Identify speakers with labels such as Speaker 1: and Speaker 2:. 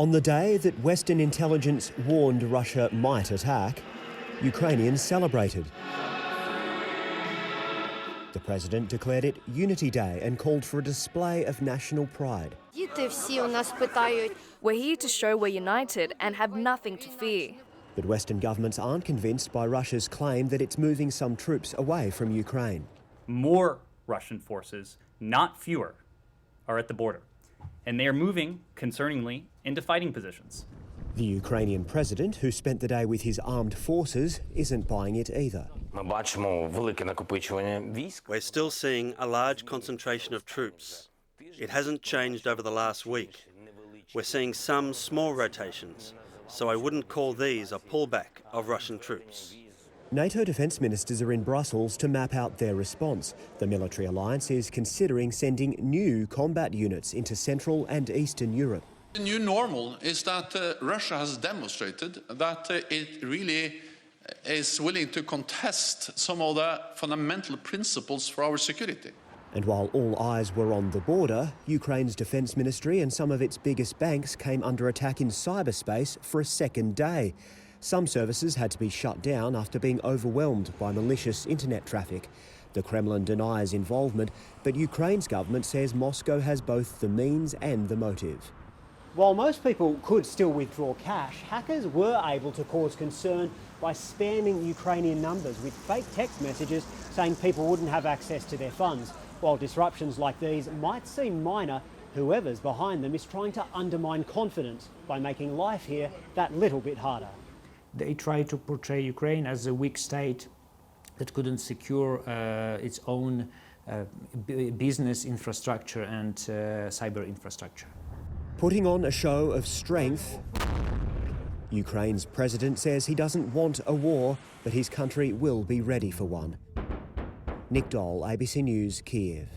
Speaker 1: On the day that Western intelligence warned Russia might attack, Ukrainians celebrated. The president declared it Unity Day and called for a display of national pride.
Speaker 2: We're here to show we're united and have nothing to fear.
Speaker 1: But Western governments aren't convinced by Russia's claim that it's moving some troops away from Ukraine.
Speaker 3: More Russian forces, not fewer, are at the border. And they are moving, concerningly, into fighting positions.
Speaker 1: The Ukrainian president, who spent the day with his armed forces, isn't buying it either.
Speaker 4: We're still seeing a large concentration of troops. It hasn't changed over the last week. We're seeing some small rotations, so I wouldn't call these a pullback of Russian troops.
Speaker 1: NATO defence ministers are in Brussels to map out their response. The military alliance is considering sending new combat units into Central and Eastern Europe.
Speaker 5: The new normal is that Russia has demonstrated that it really is willing to contest some of the fundamental principles for our security.
Speaker 1: And while all eyes were on the border, Ukraine's defence ministry and some of its biggest banks came under attack in cyberspace for a second day. Some services had to be shut down after being overwhelmed by malicious internet traffic. The Kremlin denies involvement, but Ukraine's government says Moscow has both the means and the motive.
Speaker 6: While most people could still withdraw cash, hackers were able to cause concern by spamming Ukrainian numbers with fake text messages saying people wouldn't have access to their funds. While disruptions like these might seem minor, whoever's behind them is trying to undermine confidence by making life here that little bit harder.
Speaker 7: They try to portray Ukraine as a weak state that couldn't secure its own business infrastructure and cyber infrastructure.
Speaker 1: Putting on a show of strength, Ukraine's president says he doesn't want a war, but his country will be ready for one. Nick Dole, ABC News, Kiev.